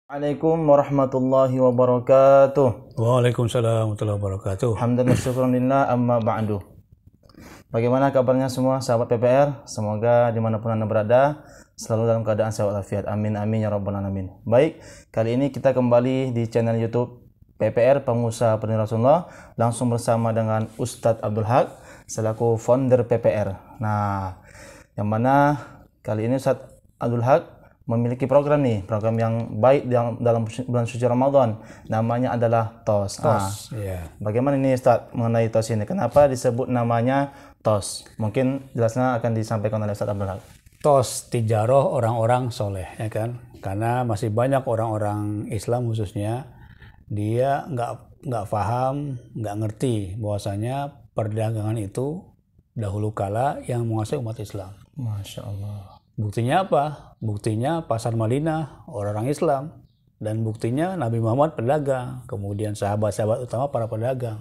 Assalamualaikum warahmatullahi wabarakatuh. Waalaikumsalam warahmatullahi wabarakatuh. Alhamdulillah syukurillah amma ba'du. Bagaimana kabarnya semua sahabat PPR? Semoga dimanapun Anda berada selalu dalam keadaan sehat walafiat. Amin amin ya rabbal alamin. Baik, kali ini kita kembali di channel YouTube PPR Pengusaha Penerus Rasulullah langsung bersama dengan Ustadz Abdul Haq selaku founder PPR. Nah, yang mana kali ini Ustadz Abdul Haq memiliki program yang baik dalam bulan suci Ramadan, namanya adalah TOS. Bagaimana ini Ustaz mengenai TOS ini? Kenapa disebut namanya TOS? Mungkin jelasnya akan disampaikan oleh Ustaz Abdul Haq. TOS tijaroh orang-orang soleh, ya kan? Karena masih banyak orang-orang Islam khususnya dia nggak paham, nggak ngerti bahwasanya perdagangan itu dahulu kala yang menguasai umat Islam. Masya Allah. Buktinya apa? Buktinya pasar Madinah orang-orang Islam, dan buktinya Nabi Muhammad pedagang, kemudian sahabat-sahabat utama para pedagang,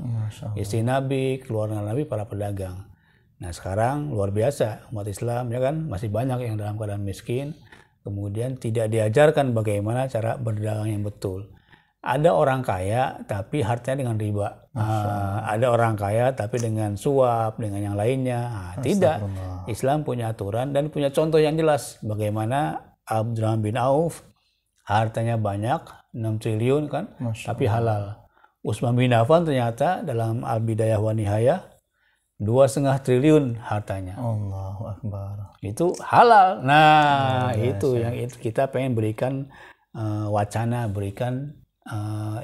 istri Nabi, keluarga Nabi para pedagang. Nah sekarang luar biasa umat Islam, ya kan, masih banyak yang dalam keadaan miskin, kemudian tidak diajarkan bagaimana cara berdagang yang betul. Ada orang kaya tapi hartanya dengan riba. Ada orang kaya tapi dengan suap, dengan yang lainnya. Tidak. Islam punya aturan dan punya contoh yang jelas. Bagaimana Abdurrahman bin Auf hartanya banyak, 6 triliun kan, tapi halal. Utsman bin Affan ternyata dalam Al-Bidayah wa Nihayah 2,5 triliun hartanya. Allahu Akbar. Itu halal. Nah, itu yang kita pengen berikan wacana, berikan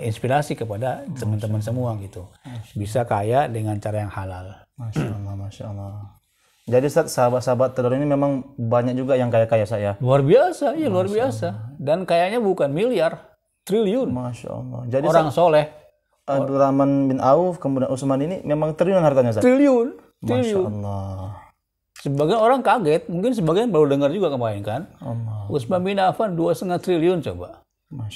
inspirasi kepada teman-teman semua gitu. Bisa kaya dengan cara yang halal. Masya Allah, Masya Allah. Jadi sahabat-sahabat telur ini memang banyak juga yang kaya-kaya saya. Luar biasa, ya luar biasa. Dan kayaknya bukan miliar, triliun. Masya Allah. Jadi orang soleh. Abdurrahman bin Auf, kemudian Utsman ini memang triliun hartanya. Triliun. Masya Allah. Sebagian orang kaget, mungkin sebagian baru dengar juga kemarin kan. Utsman bin Affan 2,5 triliun coba.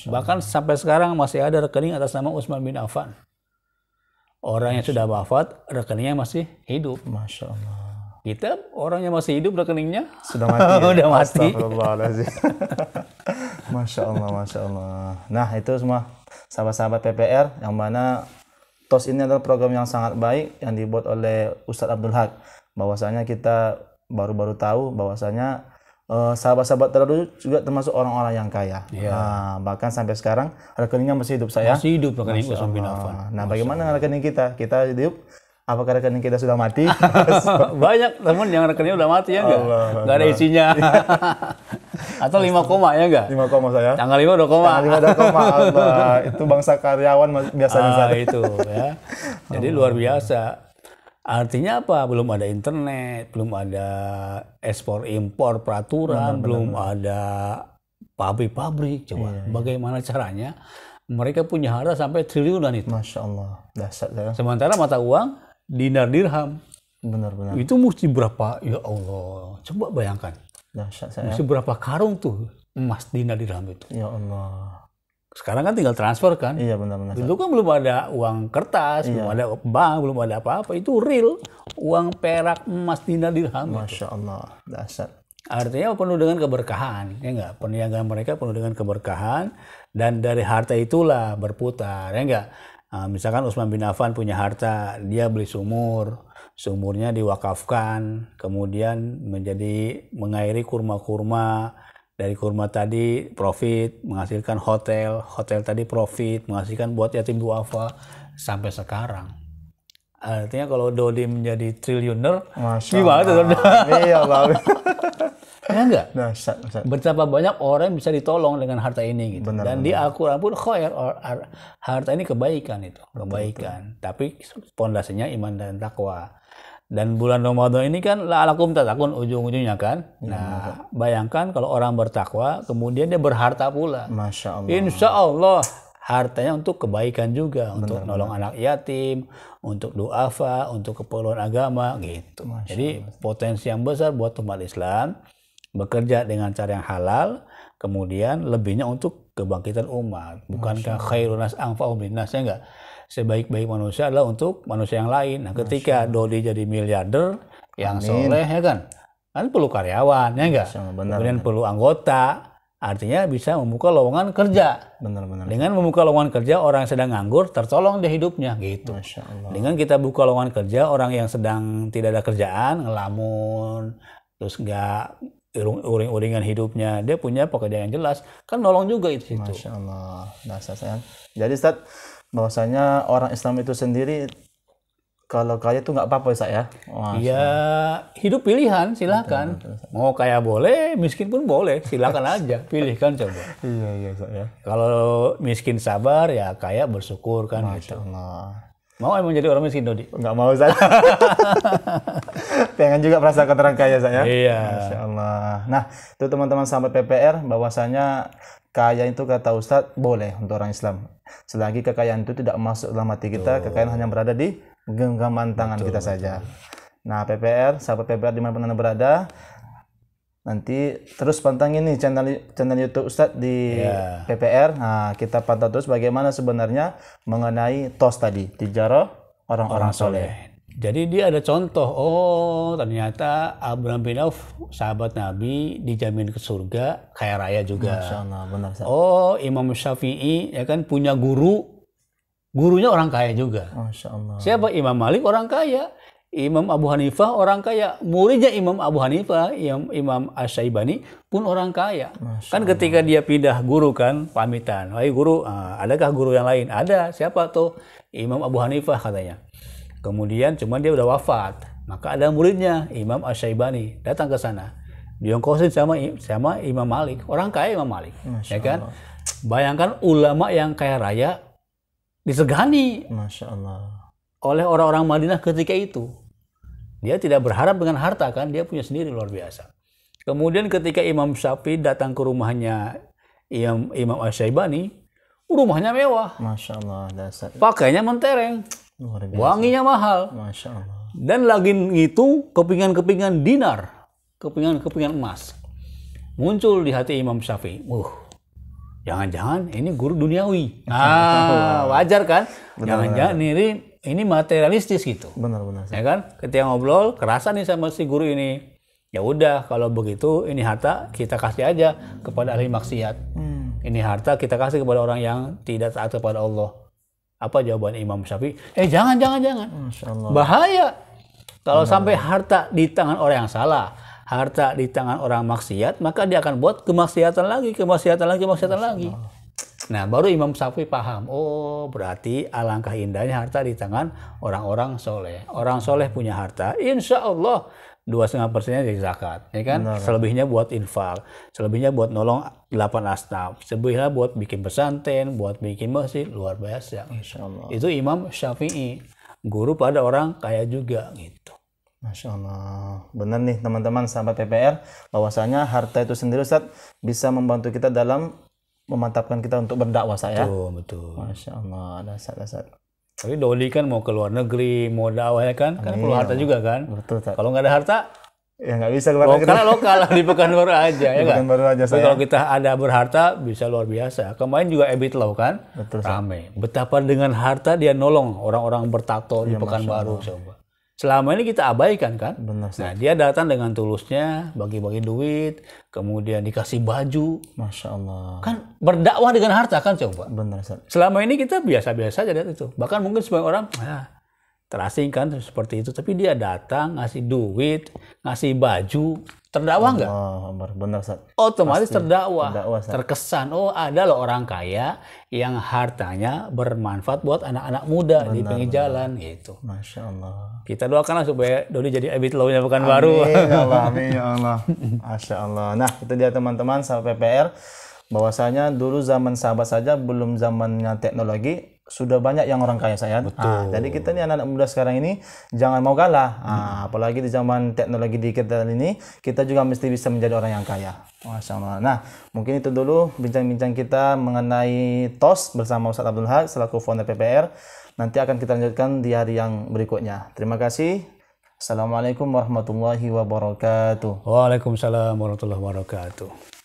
Bahkan sampai sekarang masih ada rekening atas nama Utsman bin Affan. Orang yang sudah wafat, rekeningnya masih hidup. Masya Allah. Kita orang yang masih hidup rekeningnya sudah mati. Udah mati. Masya Allah, Masya Allah. Nah itu semua sahabat-sahabat PPR, yang mana TOS ini adalah program yang sangat baik yang dibuat oleh Ustadz Abdul Haq. Bahwasanya kita baru-baru tahu bahwasanya sahabat-sahabat terdahulu juga termasuk orang-orang yang kaya. Nah, bahkan sampai sekarang rekeningnya masih hidup saya. Masih hidup rekening Utsman bin Affan. Nah, bagaimana rekening kita? Kita hidup, apakah rekening kita sudah mati? Banyak teman yang rekeningnya udah mati ya enggak? Enggak ada isinya. Atau 5 koma ya enggak? 5 koma saya. Tanggal 5 udah koma. Tanggal 5 udah koma. Allah. Itu bangsa karyawan biasanya. Itu ya. Jadi luar biasa. Artinya apa? Belum ada internet, belum ada ekspor impor peraturan, belum ada pabrik-pabrik. Coba bagaimana caranya mereka punya harta sampai triliunan itu? Masya Allah, dahsyat ya. Sementara mata uang dinar dirham. Benar-benar. Itu mesti berapa? Ya Allah, coba bayangkan. Dahsyat saya. Mesti berapa karung tuh emas dinar dirham itu? Ya Allah. Sekarang kan tinggal transfer kan? Iya benar-benar. Dulu kan belum ada uang kertas, belum ada bank, belum ada apa-apa. Itu real, uang perak, emas, dinar, dirham. Masya Allah, dahsyat. Artinya penuh dengan keberkahan, ya enggak? Perniagaan mereka penuh dengan keberkahan, dan dari harta itulah berputar, ya enggak? Nah, misalkan Utsman bin Affan punya harta, dia beli sumurnya diwakafkan, kemudian mengairi kurma-kurma. Dari kurma tadi profit, menghasilkan hotel tadi profit, menghasilkan buat yatim duafa sampai sekarang. Artinya kalau Dodi menjadi triliuner, gimana tuh? Iya bagus. Ya enggak? Nah, betapa banyak orang yang bisa ditolong dengan harta ini gitu. Dan di Al-Quran pun khair, harta ini kebaikan itu, kebaikan. Betul. Tapi pondasinya iman dan takwa. Dan bulan Ramadan ini kan la'alakum tattaqun ujung-ujungnya kan. Nah, bayangkan kalau orang bertakwa kemudian dia berharta pula. Masya Allah. Insya Allah hartanya untuk kebaikan juga, untuk nolong anak yatim, untuk duafa, untuk keperluan agama gitu. Jadi potensi yang besar buat umat Islam bekerja dengan cara yang halal, kemudian lebihnya untuk kebangkitan umat. Bukankah khairun nas anfa'uhum linnas, ya enggak? Sebaik-baik manusia adalah untuk manusia yang lain. Nah, ketika Dodi jadi miliarder yang soleh, ya kan perlu karyawan, ya enggak? Kemudian perlu anggota, artinya bisa membuka lowongan kerja. Benar-benar. Dengan membuka lowongan kerja, orang yang sedang nganggur tertolong dia hidupnya gitu. Masya Allah. Dengan kita buka lowongan kerja, orang yang sedang tidak ada kerjaan, ngelamun, terus nggak uring-uringan hidupnya, dia punya pekerjaan yang jelas, kan nolong juga itu. Masya Allah. Dasar sayang. Jadi Ustaz, bahwasanya orang Islam itu sendiri kalau kaya itu nggak apa-apa Ustaz ya? Iya, hidup pilihan, silakan. Mau kaya boleh, miskin pun boleh, silakan aja, pilihkan coba. Iya Ustaz ya. Kalau miskin sabar, ya kaya bersyukur kan. Masya gitu. Allah. Mau emang jadi orang miskin, Dodi? Nggak mau Ustaz. Pengen juga merasakan orang kaya Ustaz ya? Iya. Masya Allah. Nah, itu teman-teman sahabat PPR, bahwasanya kaya itu kata Ustaz boleh untuk orang Islam. Selagi kekayaan itu tidak masuk dalam hati kita, kekayaan hanya berada di genggaman tangan kita saja. Nah, PPR, sahabat PPR dimanapun Anda berada, nanti terus pantengin nih channel YouTube Ustadz di PPR. Nah, kita pantau terus bagaimana sebenarnya mengenai TOS tadi, tijarah orang-orang soleh. Jadi dia ada contoh, oh ternyata Abraham bin Auf, sahabat Nabi, dijamin ke surga, kaya raya juga. Masya Allah, benar. Oh, Imam Syafi'i ya kan punya gurunya orang kaya juga. Masya Allah. Siapa? Imam Malik orang kaya. Imam Abu Hanifah orang kaya. Muridnya Imam Abu Hanifah, Imam Asy-Syaibani pun orang kaya. Masya kan ketika dia pindah guru kan, pamitan. Wahai guru, adakah guru yang lain? Ada. Siapa tuh? Imam Abu Hanifah katanya. Kemudian cuman dia udah wafat. Maka ada muridnya, Imam Asy-Syaibani, datang ke sana. Diongkosin sama Imam Malik. Orang kaya Imam Malik. Masya Ya kan? Allah. Bayangkan ulama yang kaya raya disegani Masya Allah. oleh orang-orang Madinah ketika itu. Dia tidak berharap dengan harta kan, dia punya sendiri luar biasa. Kemudian ketika Imam Syafi'i datang ke rumahnya Imam Asy-Syaibani, rumahnya mewah. Masya Allah. Dasar. Pakainya mentereng. Luar biasa. Wanginya mahal. Masya Allah. Dan lagi itu kepingan-kepingan dinar, kepingan-kepingan emas. Muncul di hati Imam Syafi'i. Jangan-jangan ini guru duniawi. Wajar kan? Jangan-jangan ini materialistis gitu. Benar. Ya kan? Ketika ngobrol, kerasa nih sama si guru ini. Ya udah, kalau begitu ini harta kita kasih aja kepada ahli maksiat. Ini harta kita kasih kepada orang yang tidak taat kepada Allah. Apa jawaban Imam Syafi'i? Jangan. Masya Allah. Bahaya. Kalau sampai harta di tangan orang yang salah, harta di tangan orang maksiat, maka dia akan buat kemaksiatan lagi. Nah, baru Imam Syafi'i paham. Oh, berarti alangkah indahnya harta di tangan orang-orang soleh. Orang soleh punya harta, insya Allah 2,5%-nya jadi zakat, ya kan? Benar. Selebihnya buat infak, selebihnya buat nolong 8 asnaf, selebihnya buat bikin pesantren, buat bikin masjid, luar biasa. Masya Allah. Itu Imam Syafi'i, guru pada orang kaya juga gitu. Masya Allah. Benar nih teman-teman sahabat PPR, bahwasanya harta itu sendiri Ustaz bisa membantu kita dalam memantapkan kita untuk berdakwah saya. Betul. Masya Allah. Dasar. Tapi Dodi kan mau ke luar negeri, mau dakwah ya kan? Kan perlu harta juga kan? Betul, Ustaz. Kalau nggak ada harta, Ya nggak bisa keluar negeri. lokal di Pekanbaru aja ya kan? Pekanbaru aja Tapi saya. kalau kita ada berharta bisa luar biasa. Kemarin juga Ebit Law kan? Betul, Rame. Betapa dengan harta dia nolong orang-orang bertato di Pekanbaru coba. Selama ini kita abaikan kan? Benar, Nah, dia datang dengan tulusnya, bagi-bagi duit, kemudian dikasih baju. Masya Allah. Kan berdakwah dengan harta kan coba. Benar, Ustaz. Selama ini kita biasa-biasa aja lihat itu. Bahkan mungkin sebagian orang terasingkan seperti itu. Tapi dia datang, ngasih duit, ngasih baju. Terdakwah nggak? Benar, Ustaz. Otomatis terdakwah. Ustaz. Terkesan, oh ada loh orang kaya yang hartanya bermanfaat buat anak-anak muda di pinggir jalan gitu. Masya Allah. Kita doakanlah supaya Dodi jadi Ebit Law-nya Pekanbaru. Amin ya Allah. Masya Allah. Nah, itu dia teman-teman sahabat PPR. Bahwasanya dulu zaman sahabat saja belum zamannya teknologi, sudah banyak yang orang kaya saya. Jadi kita nih anak-anak muda sekarang ini jangan mau kalah. Apalagi di zaman teknologi digital ini, kita juga mesti bisa menjadi orang yang kaya. Masya Allah. Nah, mungkin itu dulu bincang-bincang kita mengenai TOS bersama Ustaz Abdul Haq selaku founder PPR. Nanti akan kita lanjutkan di hari yang berikutnya. Terima kasih. Assalamualaikum warahmatullahi wabarakatuh. Waalaikumsalam warahmatullahi wabarakatuh.